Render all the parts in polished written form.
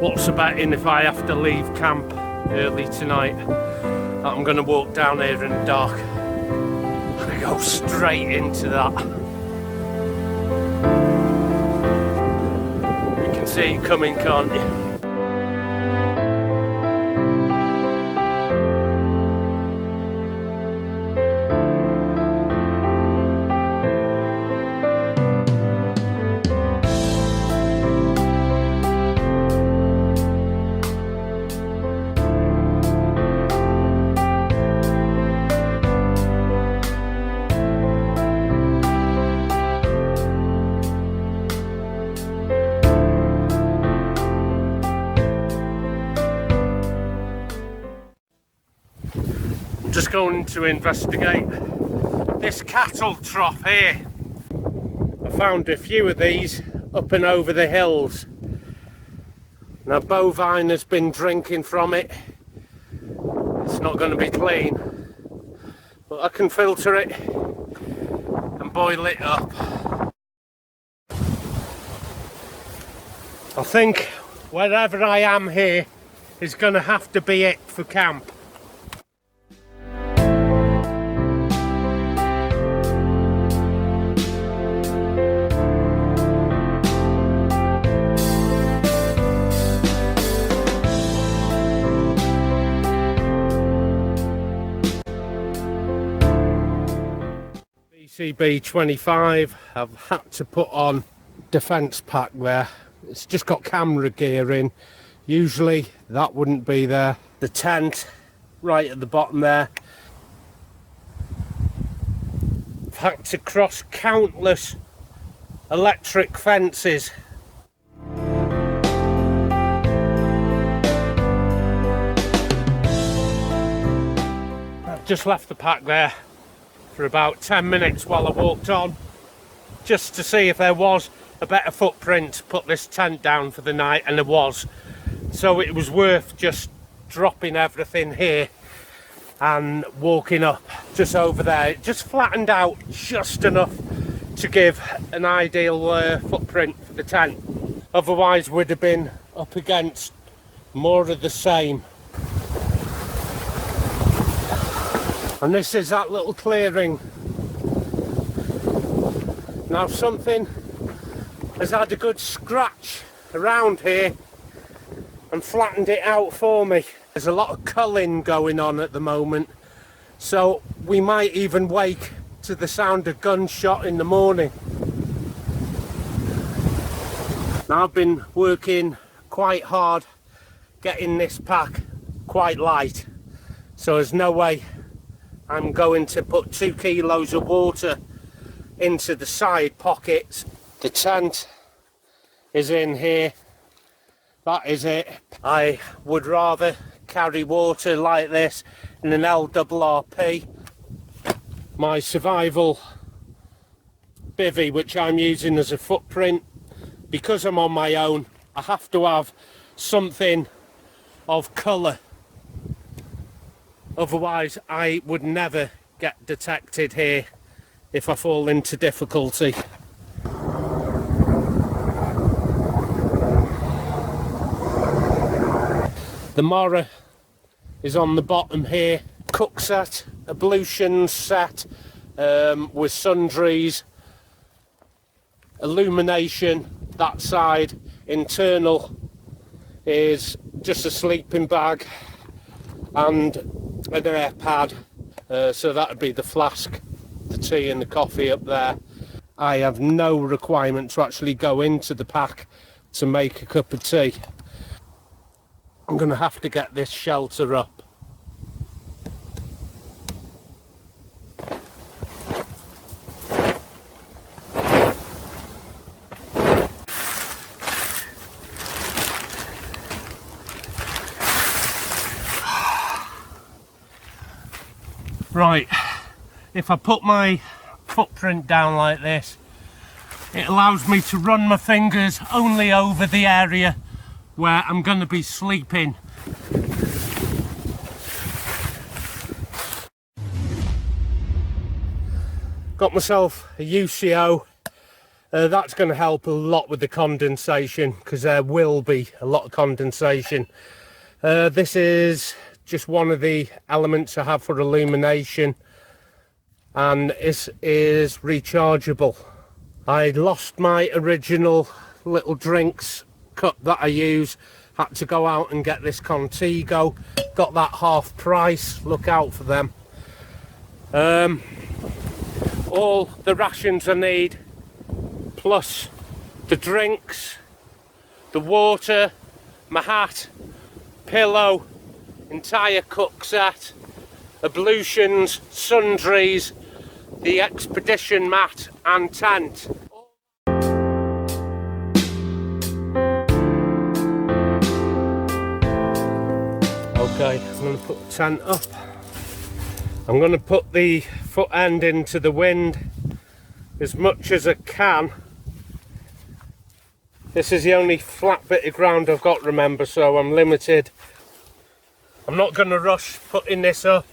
What's the betting if I have to leave camp early tonight that I'm going to walk down here in the dark? I'm going to go straight into that. You can see it coming, can't you? Just going to investigate this cattle trough here. I found a few of these up and over the hills. Now bovine has been drinking from it. It's not going to be clean, but I can filter it and boil it up. I think wherever I am here is going to have to be it for camp. CB25, I've had to put on defence pack there. It's just got camera gear in. Usually that wouldn't be there. The tent right at the bottom there. I've had to cross countless electric fences. I've just left the pack there for about 10 minutes while I walked on, just to see if there was a better footprint to put this tent down for the night, and there was. So it was worth just dropping everything here and walking up just over there. It just flattened out just enough to give an ideal footprint for the tent. Otherwise we'd have been up against more of the same. And this is that little clearing. Now something has had a good scratch around here and flattened it out for me. There's a lot of culling going on at the moment, so we might even wake to the sound of gunshot in the morning. Now I've been working quite hard getting this pack quite light, so there's no way I'm going to put 2 kilos of water into the side pockets. The tent is in here. That is it. I would rather carry water like this in an LRRP. My survival bivvy, which I'm using as a footprint, because I'm on my own, I have to have something of colour. Otherwise I would never get detected here if I fall into difficulty. The Mora is on the bottom here. Cook set, ablution set with sundries, illumination. That side internal is just a sleeping bag and an air pad, so that would be the flask, the tea and the coffee up there. I have no requirement to actually go into the pack to make a cup of tea. I'm going to have to get this shelter up. Right, if I put my footprint down like this, it allows me to run my fingers only over the area where I'm going to be sleeping. Got myself a UCO That's going to help a lot with the condensation, because there will be a lot of condensation. This is just one of the elements I have for illumination, and this is rechargeable. I lost my original little drinks cup that I use, had to go out and get this Contigo, got that half price, look out for them. All the rations I need, plus the drinks, the water, my hat, pillow, entire cook set, ablutions, sundries, the expedition mat and tent. Okay, I'm going to put the tent up. I'm going to put the foot end into the wind as much as I can. This is the only flat bit of ground I've got, remember, so I'm limited. I'm not going to rush putting this up.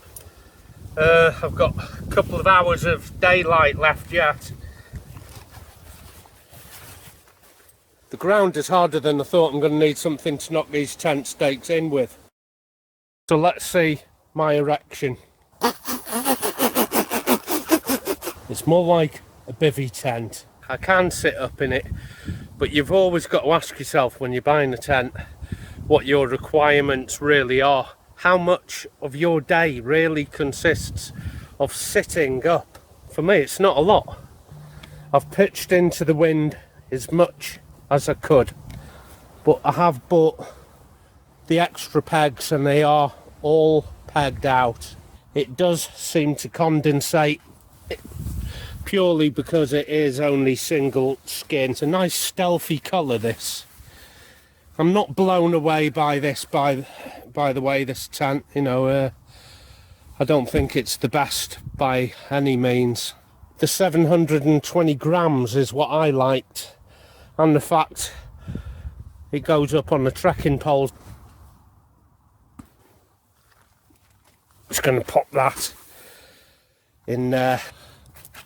I've got a couple of hours of daylight left yet. The ground is harder than I thought. I'm going to need something to knock these tent stakes in with. So let's see my erection. It's more like a bivvy tent. I can sit up in it, but you've always got to ask yourself when you're buying a tent what your requirements really are. How much of your day really consists of sitting up? For me, it's not a lot. I've pitched into the wind as much as I could, but I have bought the extra pegs and they are all pegged out. It does seem to condensate purely because it is only single skin. It's a nice stealthy colour, this. I'm not blown away by this, by the way, this tent, you know. I don't think it's the best by any means. The 720 grams is what I liked, and the fact it goes up on the trekking poles. Just going to pop that in there.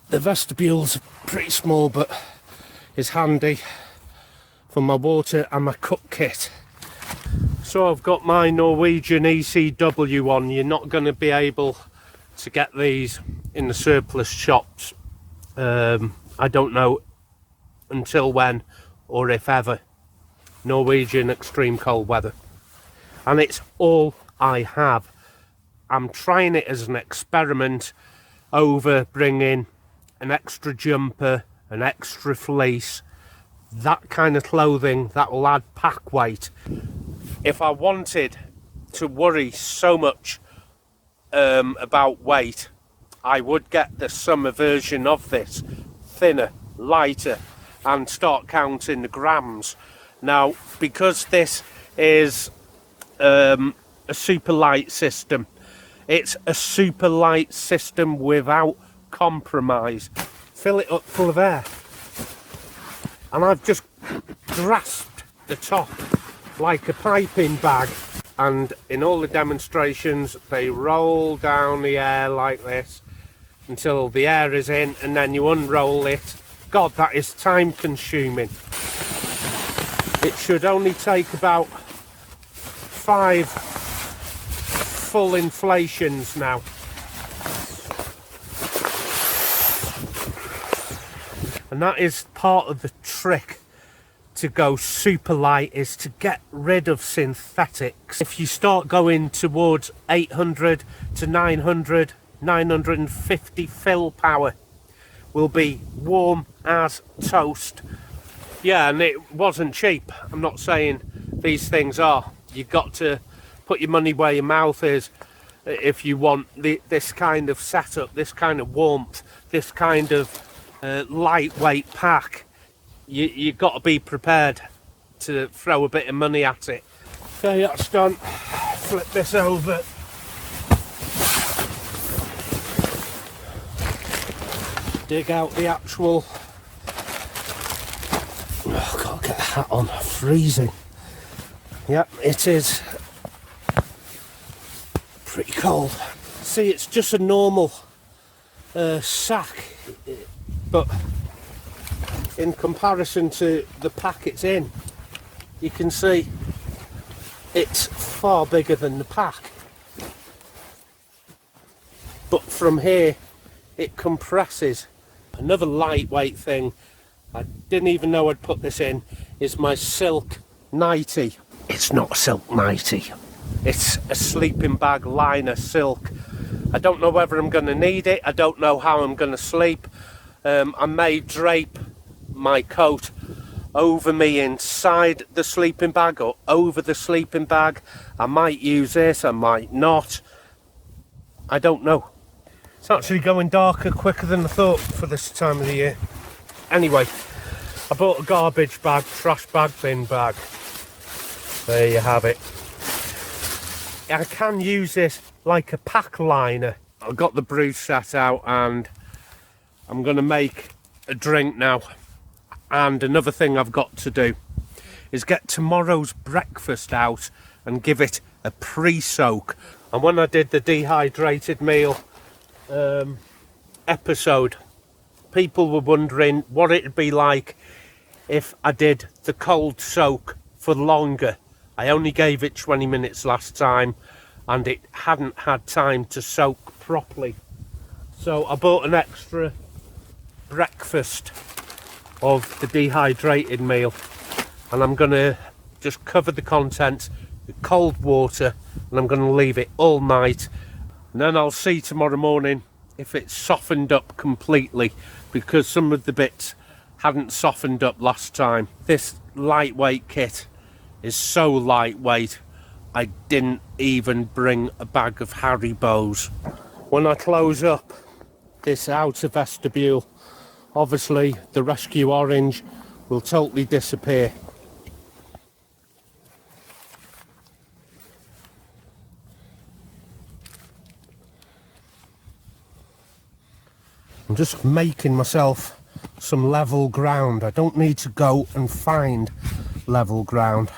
The vestibule's pretty small, but is handy for my water and my cook kit. So I've got my Norwegian ECW on. You're not going to be able to get these in the surplus shops. I don't know until when or if ever. Norwegian extreme cold weather. And it's all I have. I'm trying it as an experiment over bringing an extra jumper, an extra fleece, that kind of clothing that will add pack weight. If I wanted to worry so much about weight, I would get the summer version of this, thinner, lighter, and start counting the grams. Now, because this is a Superlight system, it's a Superlight system without compromise. Fill it up full of air. And I've just grasped the top like a piping bag. And in all the demonstrations, they roll down the air like this until the air is in, and then you unroll it. God, that is time consuming. It should only take about 5 full inflations now. And that is part of the trick to go super light, is to get rid of synthetics. If you start going towards 800 to 900, 950 fill power, will be warm as toast. Yeah, and it wasn't cheap. I'm not saying these things are. You've got to put your money where your mouth is if you want this kind of setup, this kind of warmth, this kind of lightweight pack. You've got to be prepared to throw a bit of money at it. Okay, that's done. Flip this over. Dig out the actual... Oh, I've got to get a hat on. Freezing. Yep, it is pretty cold. See, it's just a normal sack, but in comparison to the pack it's in, you can see it's far bigger than the pack. But from here it compresses. Another lightweight thing, I didn't even know I'd put this in, is my silk nightie. It's not a silk nightie, it's a sleeping bag liner silk. I don't know whether I'm going to need it, I don't know how I'm going to sleep. I may drape my coat over me inside the sleeping bag or over the sleeping bag. I might use this, I might not. I don't know. It's actually going darker quicker than I thought for this time of the year. Anyway, I bought a garbage bag, trash bag, bin bag. There you have it. I can use this like a pack liner. I've got the brew set out and I'm going to make a drink now. And another thing I've got to do is get tomorrow's breakfast out and give it a pre-soak. And when I did the dehydrated meal episode, people were wondering what it'd be like if I did the cold soak for longer. I only gave it 20 minutes last time and it hadn't had time to soak properly. So I bought an extra breakfast of the dehydrated meal and I'm going to just cover the contents with cold water and I'm going to leave it all night, and then I'll see tomorrow morning if it's softened up completely, because some of the bits hadn't softened up last time. This lightweight kit is so lightweight I didn't even bring a bag of Haribos. When I close up this outer vestibule, obviously the rescue orange will totally disappear. I'm just making myself some level ground. I don't need to go and find level ground.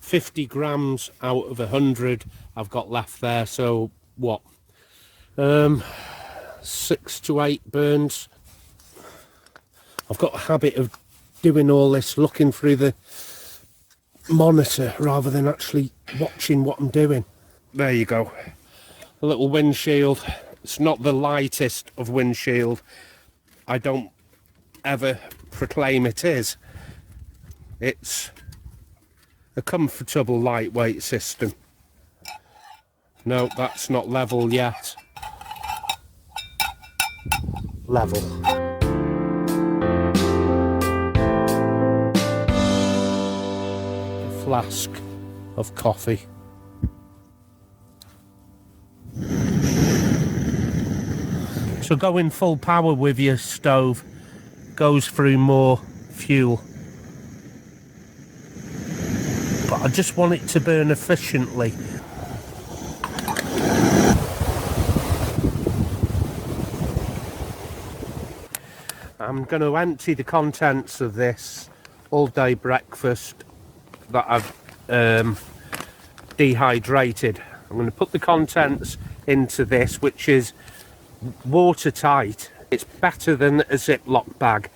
$50 grams out of 100 I've got left there, so what? 6 to 8 burns. I've got a habit of doing all this looking through the monitor rather than actually watching what I'm doing. There you go. A little windshield. It's not the lightest of windshield. I don't ever proclaim it is. It's a comfortable lightweight system. No, that's not level yet. Level. A flask of coffee. So going full power with your stove goes through more fuel. But I just want it to burn efficiently. I'm going to empty the contents of this all-day breakfast that I've dehydrated. I'm going to put the contents into this, which is watertight. It's better than a Ziploc bag.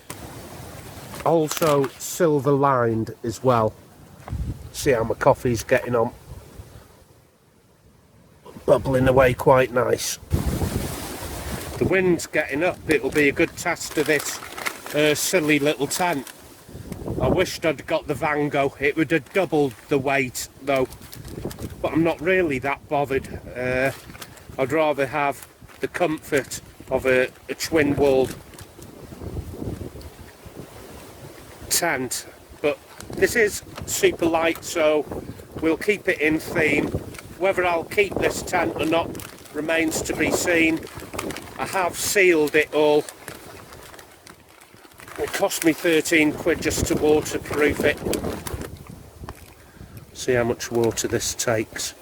Also silver lined as well. See how my coffee's getting on. Bubbling away quite nice. The wind's getting up. It'll be a good test of this silly little tent. I wished I'd got the Vango. It would have doubled the weight though. But I'm not really that bothered. I'd rather have the comfort of a twin-walled tent. But this is Superlight, so we'll keep it in theme. Whether I'll keep this tent or not remains to be seen. I have sealed it all. It cost me 13 quid just to waterproof it. See how much water this takes.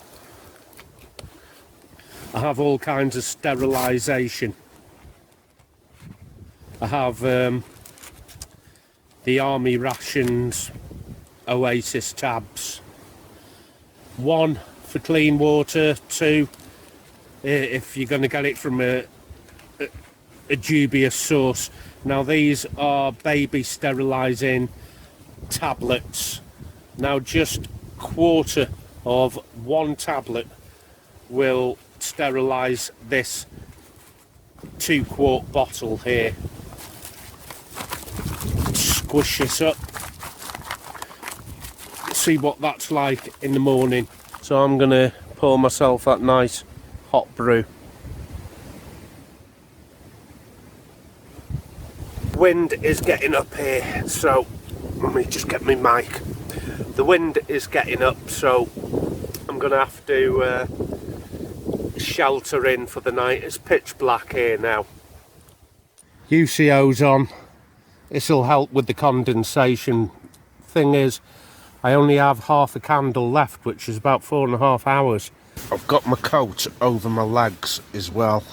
I have all kinds of sterilisation. I have the army rations Oasis tabs. 1 for clean water, 2 if you're going to get it from a dubious source. Now these are baby sterilising tablets. Now just quarter of one tablet will sterilise this 2-quart bottle here. Squish this up, see what that's like in the morning. So I'm gonna pour myself that nice hot brew. Wind is getting up here, so let me just get my mic. The wind is getting up, so I'm gonna have to shelter in for the night. It's pitch black here now. UCO's on. This will help with the condensation. Thing is, I only have half a candle left, which is about 4.5 hours. I've got my coat over my legs as well.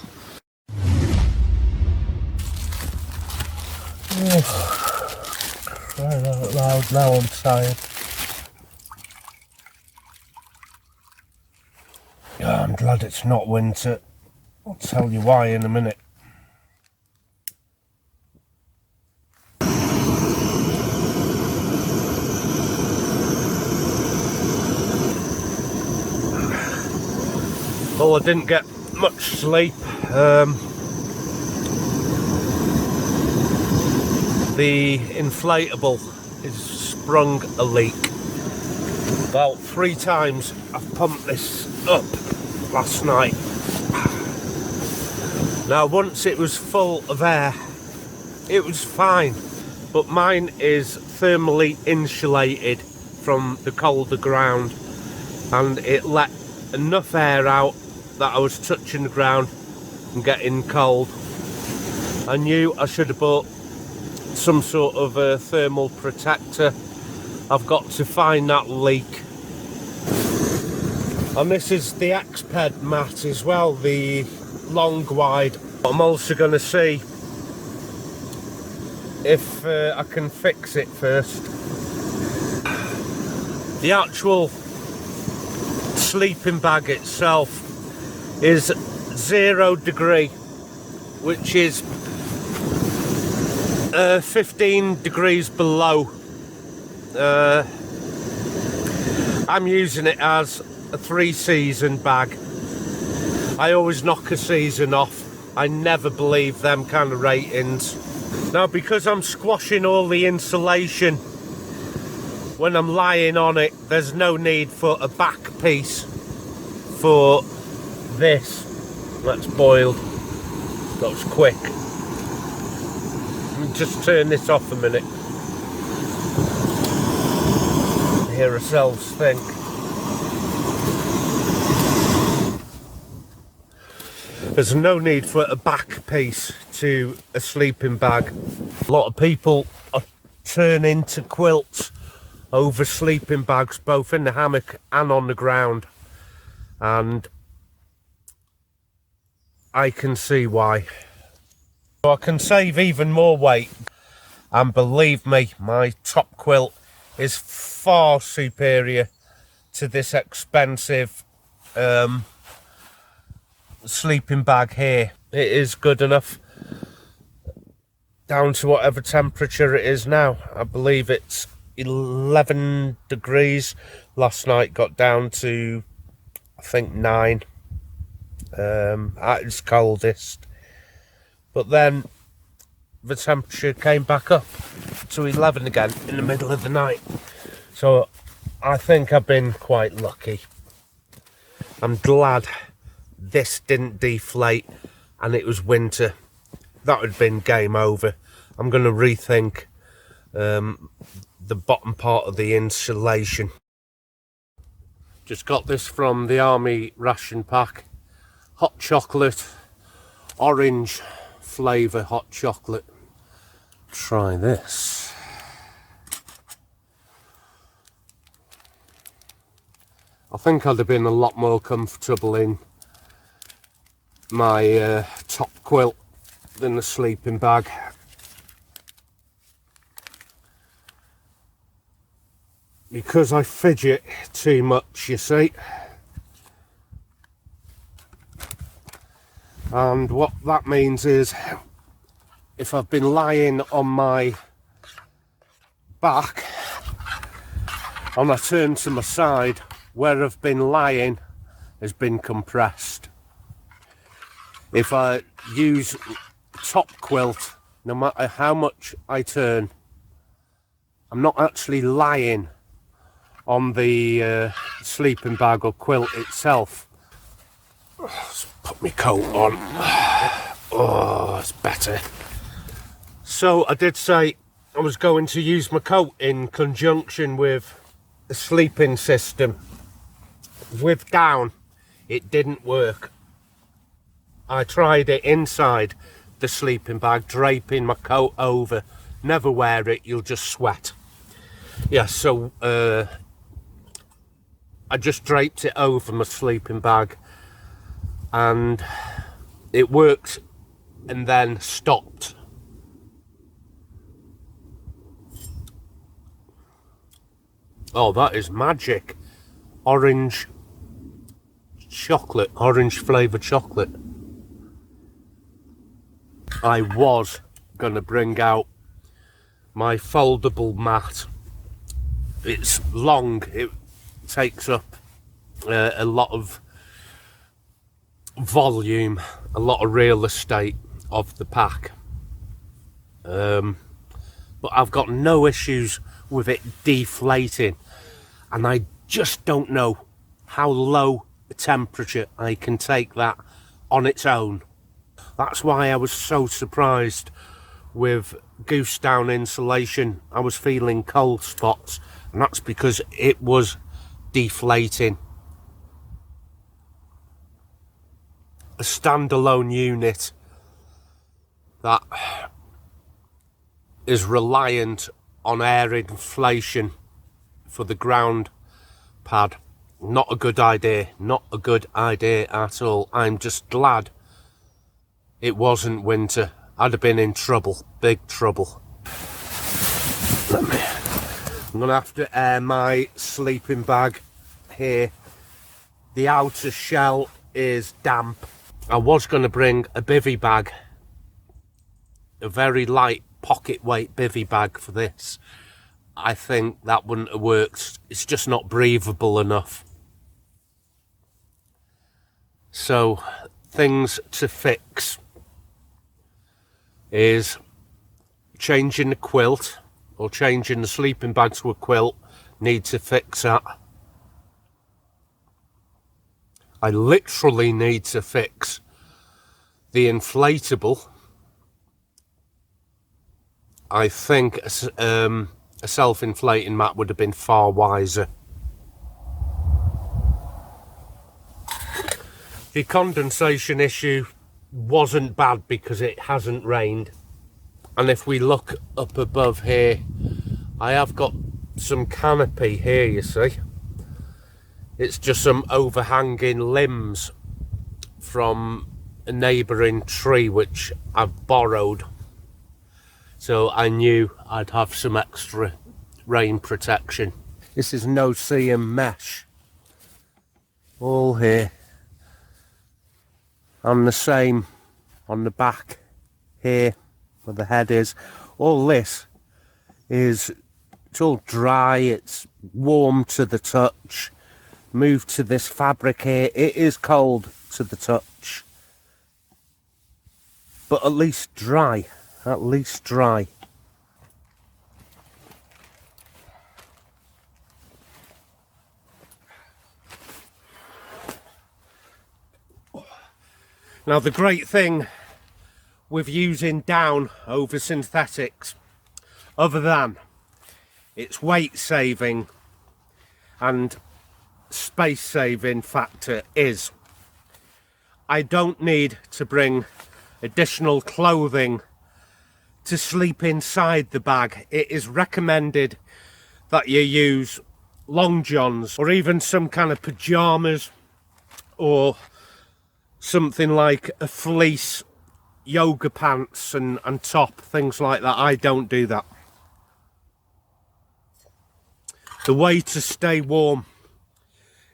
Crying out loud, now I'm tired. Yeah, I'm glad it's not winter. I'll tell you why in a minute. Well, I didn't get much sleep. The inflatable has sprung a leak. About 3 times I've pumped this up last night. Now once it was full of air, it was fine, but mine is thermally insulated from the colder ground, and it let enough air out that I was touching the ground and getting cold. I knew I should have bought some sort of a thermal protector. I've got to find that leak. And this is the X-Ped mat as well, the long wide. I'm also going to see if I can fix it first. The actual sleeping bag itself is 0 degree, which is 15 degrees below. I'm using it as a 3-season bag. I always knock a season off. I never believe them kind of ratings. Now, because I'm squashing all the insulation when I'm lying on it, there's no need for a back piece for this. That's boiled. That was quick. Let me just turn this off a minute. Hear ourselves think. There's no need for a back piece to a sleeping bag. A lot of people are turning to quilts over sleeping bags, both in the hammock and on the ground, and I can see why. So I can save even more weight, and believe me, my top quilt is far superior to this expensive sleeping bag here. It is good enough down to whatever temperature it is now. I believe it's 11 degrees. Last night got down to, I think, 9 at its coldest, but then the temperature came back up to 11 again in the middle of the night. So I think I've been quite lucky. I'm glad this didn't deflate and it was winter. That would have been game over. I'm going to rethink the bottom part of the insulation. Just got this from the army ration pack. Hot chocolate, orange flavour hot chocolate. Try this. I think I'd have been a lot more comfortable in my top quilt than the sleeping bag. Because I fidget too much, you see. And what that means is, if I've been lying on my back and I turn to my side, where I've been lying has been compressed. If I use top quilt, no matter how much I turn, I'm not actually lying on the sleeping bag or quilt itself. Let's put my coat on. Oh, it's better. So I did say I was going to use my coat in conjunction with the sleeping system. With down, it didn't work. I tried it inside the sleeping bag, draping my coat over. Never wear it, you'll just sweat. Yeah, so I just draped it over my sleeping bag and it worked and then stopped. Oh, that is magic. Orange chocolate, orange flavoured chocolate. I was going to bring out my foldable mat. It's long, it takes up a lot of volume, a lot of real estate of the pack. But I've got no issues with it deflating, and I just don't know how low a temperature I can take that on its own. That's why I was so surprised with goose down insulation. I was feeling cold spots, and that's because it was deflating. A standalone unit that is reliant on air inflation for the ground pad. Not a good idea. Not a good idea at all. I'm just glad it wasn't winter. I'd have been in trouble. Big trouble. I'm going to have to air my sleeping bag here. The outer shell is damp. I was going to bring a bivvy bag. A very light pocket weight bivvy bag for this. I think that wouldn't have worked. It's just not breathable enough. So, things to fix is changing the quilt or changing the sleeping bag to a quilt. Need to fix that. I literally need to fix the inflatable. I think a self-inflating mat would have been far wiser. The condensation issue wasn't bad because it hasn't rained. And if we look up above here, I have got some canopy here, you see. It's just some overhanging limbs from a neighbouring tree which I've borrowed. So I knew I'd have some extra rain protection. This is no-seam mesh. All here. And the same on the back here where the head is. All this is, it's all dry, it's warm to the touch. Move to this fabric here, it is cold to the touch. But at least dry, at least dry. Now the great thing with using down over synthetics, other than its weight saving and space saving factor, is I don't need to bring additional clothing to sleep inside the bag. It is recommended that you use long johns or even some kind of pajamas or something like a fleece yoga pants and top, things like that. I don't do that. The way to stay warm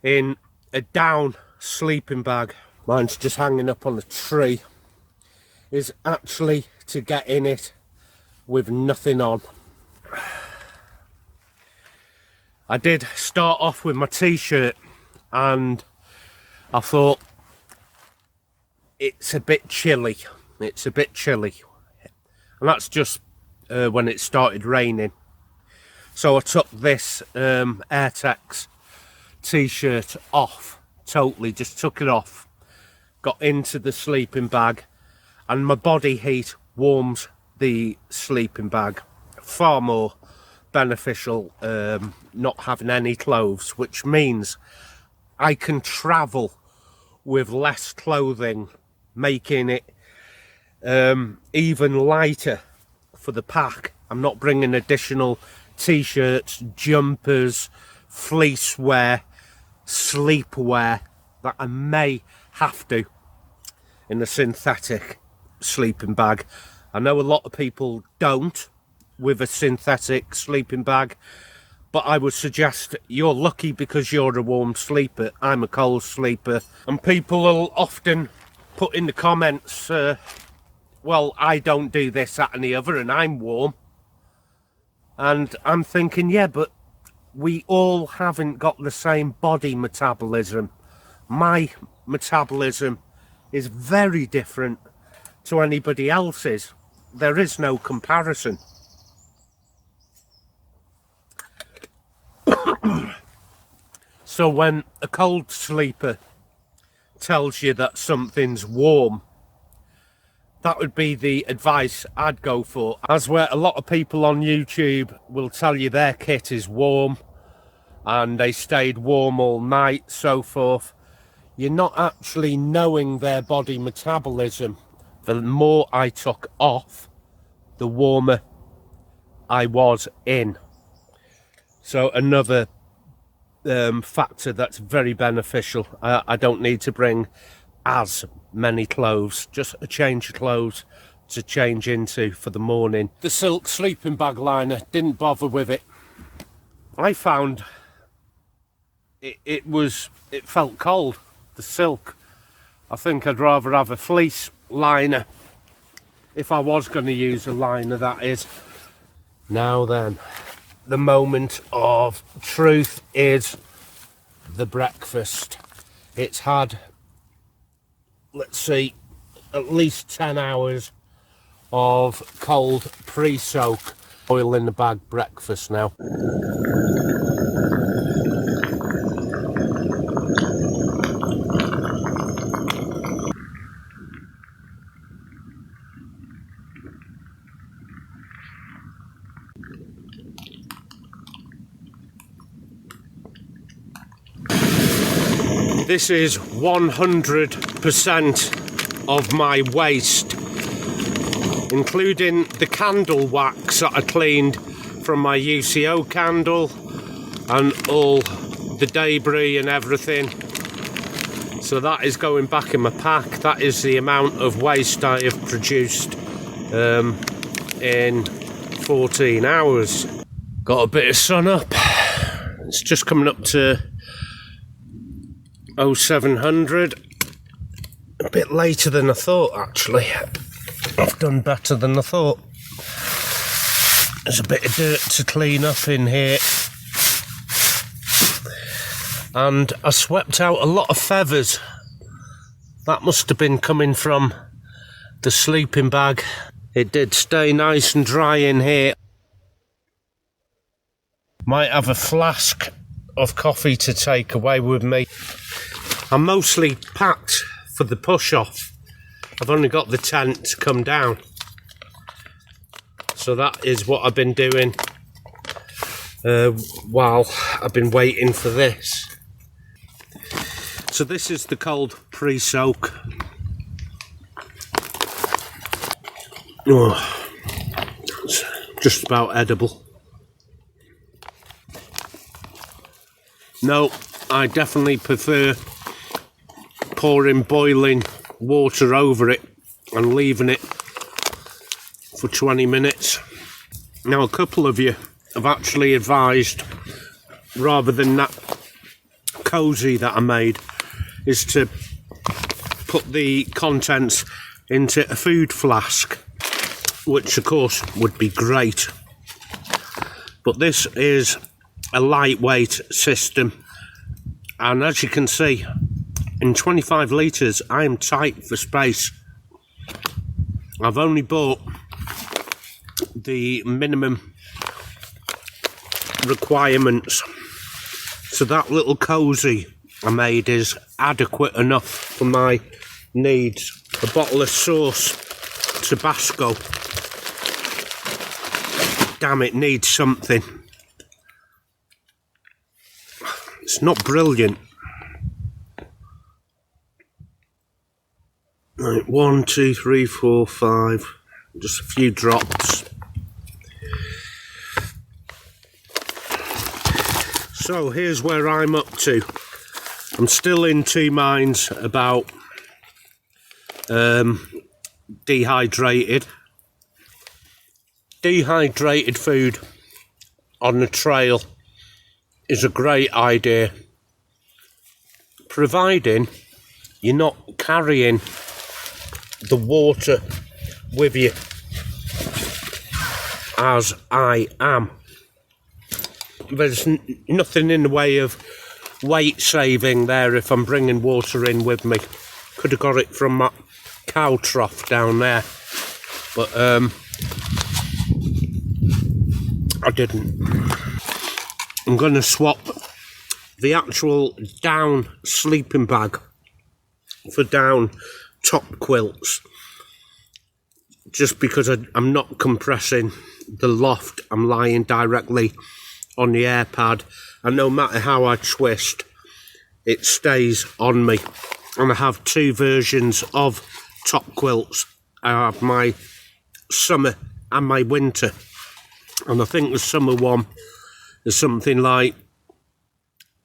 in a down sleeping bag mine's just hanging up on a tree, is actually to get in it with nothing on. I did start off with my t-shirt and I thought it's a bit chilly. It's a bit chilly. And that's just when it started raining. So I took this Airtex t-shirt off, totally, just took it off. Got into the sleeping bag and my body heat warms the sleeping bag. Far more beneficial not having any clothes, which means I can travel with less clothing, making it even lighter for the pack. I'm not bringing additional t-shirts, jumpers, fleece wear, sleepwear that I may have to in a synthetic sleeping bag. I know a lot of people don't with a synthetic sleeping bag, but I would suggest you're lucky because you're a warm sleeper. I'm a cold sleeper, and people will often put in the comments, well, I don't do this, that and the other, and I'm warm. And I'm thinking, yeah, but we all haven't got the same body metabolism. My metabolism is very different to anybody else's. There is no comparison. So when a cold sleeper tells you that something's warm, that would be the advice I'd go for. As where a lot of people on YouTube will tell you their kit is warm and they stayed warm all night, so forth. You're not actually knowing their body metabolism. The more I took off, the warmer I was in. So another factor that's very beneficial. I don't need to bring as many clothes, just a change of clothes to change into for the morning. The silk sleeping bag liner, didn't bother with it. I found it felt cold, the silk. I think I'd rather have a fleece liner if I was going to use a liner, that is. Now then, the moment of truth is the breakfast. It's had, let's see, at least 10 hours of cold pre-soak. Oil in the bag breakfast now. This is 100% of my waste, including the candle wax that I cleaned from my UCO candle and all the debris and everything. So that is going back in my pack. That is the amount of waste I have produced in 14 hours. Got a bit of sun up. It's just coming up to 0700. A bit later than I thought, actually. I've done better than I thought. There's a bit of dirt to clean up in here. And I swept out a lot of feathers. That must have been coming from the sleeping bag. It did stay nice and dry in here. Might have a flask of coffee to take away with me. I'm mostly packed for the push-off. I've only got the tent to come down. So that is what I've been doing while I've been waiting for this. So this is the cold pre-soak. Oh, it's just about edible. No, I definitely prefer pouring boiling water over it and leaving it for 20 minutes. Now, a couple of you have actually advised, rather than that cosy that I made, is to put the contents into a food flask, which of course would be great. But this is a lightweight system, and as you can see, in 25 litres I am tight for space. I've only bought the minimum requirements, so that little cosy I made is adequate enough for my needs. A bottle of sauce Tabasco, damn, it needs something. It's not brilliant. Right, 1, 2, 3, 4, 5, just a few drops. So here's where I'm up to. I'm still in two minds about dehydrated food on the trail is a great idea, providing you're not carrying the water with you, as I am. There's nothing in the way of weight saving there if I'm bringing water in with me. Could have got it from that cow trough down there, but I didn't. I'm going to swap the actual down sleeping bag for down top quilts, just because I'm not compressing the loft. I'm lying directly on the air pad, and no matter how I twist, it stays on me. And I have two versions of top quilts. I have my summer and my winter, and I think the summer one is something like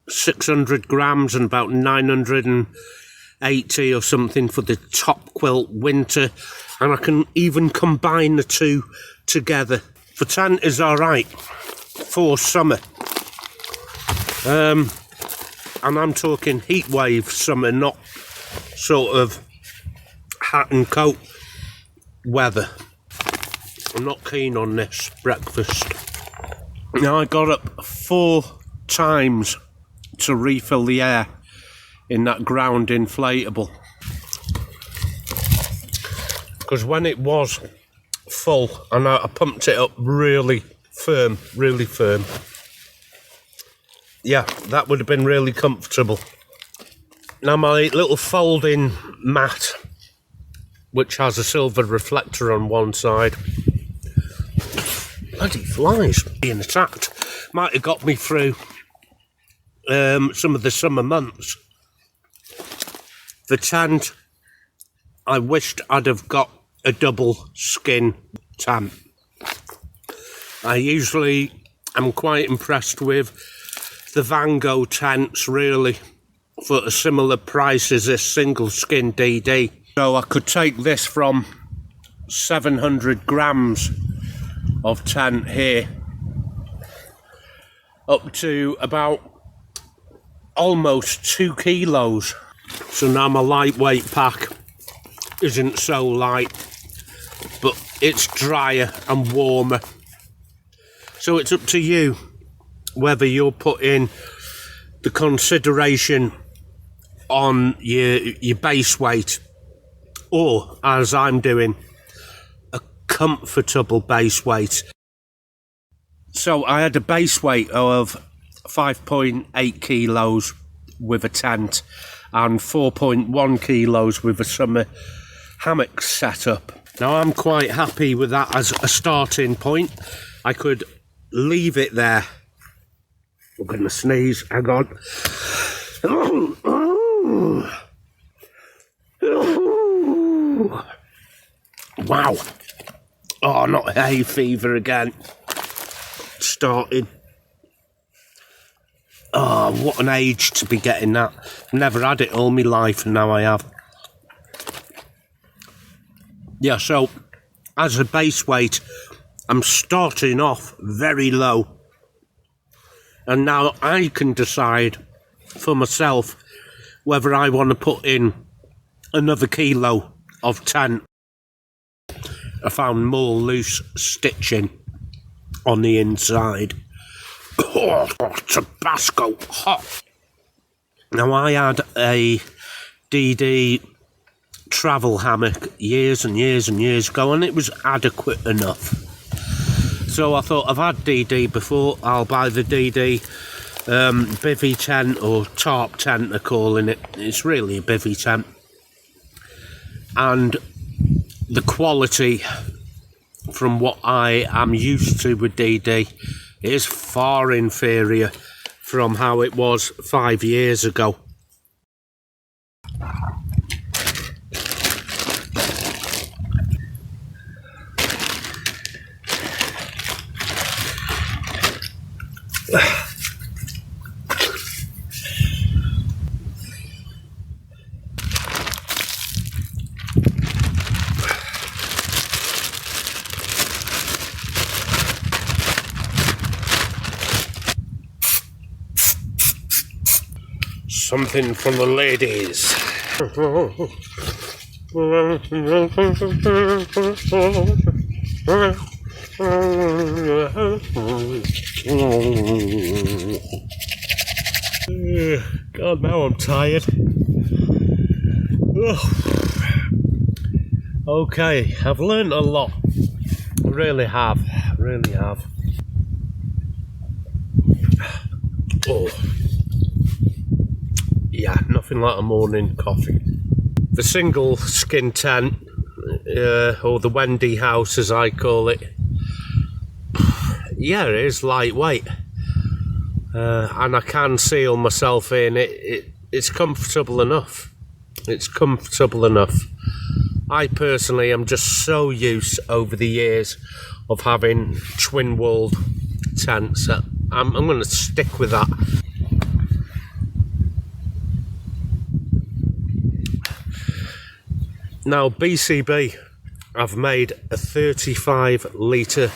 600 grams and about 980 or something for the top quilt winter, and I can even combine the two together. The tent is alright for summer, and I'm talking heat wave summer, not sort of hat and coat weather. I'm not keen on this breakfast. Now, I got up 4 times to refill the air in that ground inflatable, because when it was full, and I pumped it up really firm, yeah, that would have been really comfortable. Now, my little folding mat, which has a silver reflector on one side, bloody flies being attacked, might have got me through some of the summer months. The tent, I wished I'd have got a double skin tent. I usually am quite impressed with the Van Gogh tents, really, for a similar price as this single skin DD. So I could take this from 700 grams of tent here up to about almost 2 kilos. So now my lightweight pack isn't so light, but it's drier and warmer. So it's up to you whether you'll put in the consideration on your base weight, or, as I'm doing, a comfortable base weight. So I had a base weight of 5.8 kilos with a tent and 4.1 kilos with a summer hammock setup. Now, I'm quite happy with that as a starting point. I could leave it there. I'm going to sneeze, hang on. Wow. Oh, not hay fever again. Starting. Oh, what an age to be getting that. Never had it all my life, and now I have. Yeah, so as a base weight, I'm starting off very low. And now I can decide for myself whether I want to put in another kilo of tent. I found more loose stitching on the inside. Oh, Tabasco hot. Now, I had a DD travel hammock years and years and years ago, and it was adequate enough. So I thought, I've had DD before, I'll buy the DD bivvy tent, or tarp tent they're calling it. It's really a bivvy tent. And the quality from what I am used to with DD is far inferior from how it was 5 years ago. Something from the ladies. God, now I'm tired. Okay, I've learned a lot. I really have. Oh. Yeah, nothing like a morning coffee. The single skin tent, or the Wendy house as I call it, yeah, it is lightweight, and I can seal myself in. It's comfortable enough. I personally am just so used over the years of having twin-walled tents that I'm going to stick with that. Now, BCB, I've made a 35 litre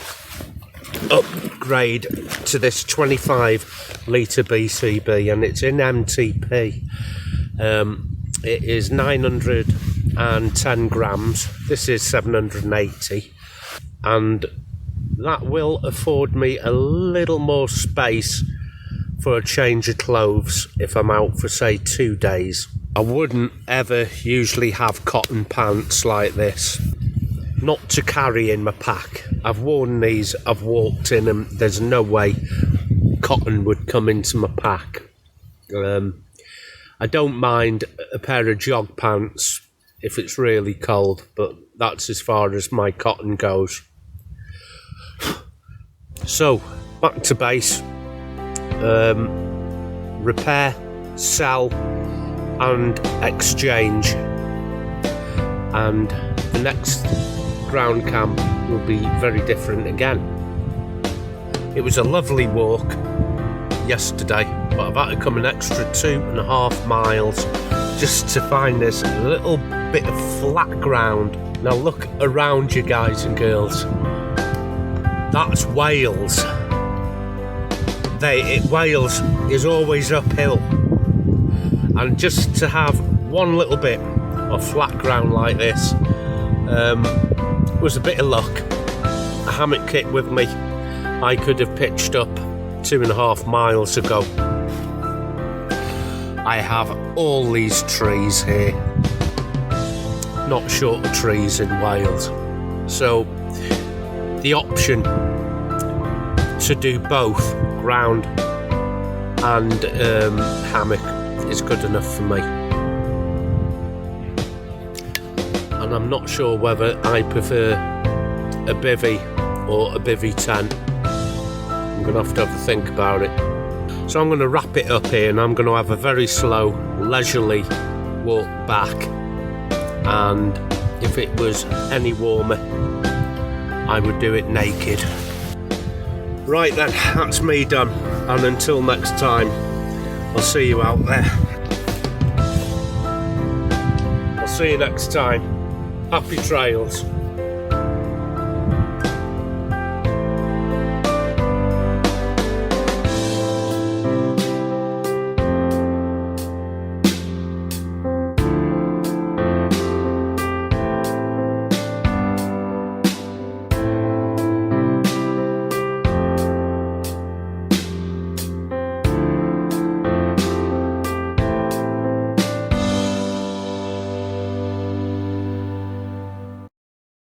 upgrade to this 25 litre BCB, and it's in MTP. It is 910 grams. This is 780, and that will afford me a little more space for a change of clothes if I'm out for, say, 2 days. I wouldn't ever usually have cotton pants like this, not to carry in my pack. I've worn these, I've walked in them, there's no way cotton would come into my pack. I don't mind a pair of jog pants if it's really cold, but that's as far as my cotton goes. So, back to base. Repair, sell, and exchange, and the next ground camp will be very different again. It was a lovely walk yesterday, but I've had to come an extra 2.5 miles just to find this little bit of flat ground. Now look around you, guys and girls. That's Wales. Wales is always uphill. And just to have one little bit of flat ground like this was a bit of luck. A hammock kit with me, I could have pitched up 2.5 miles ago. I have all these trees here, not short of trees in Wales. So the option to do both ground and hammock is good enough for me, and I'm not sure whether I prefer a bivvy or a bivvy tent. I'm going to have a think about it. So I'm going to wrap it up here, and I'm going to have a very slow, leisurely walk back, and if it was any warmer I would do it naked. Right then, that's me done, and until next time, I'll see you out there. I'll see you next time. Happy trails.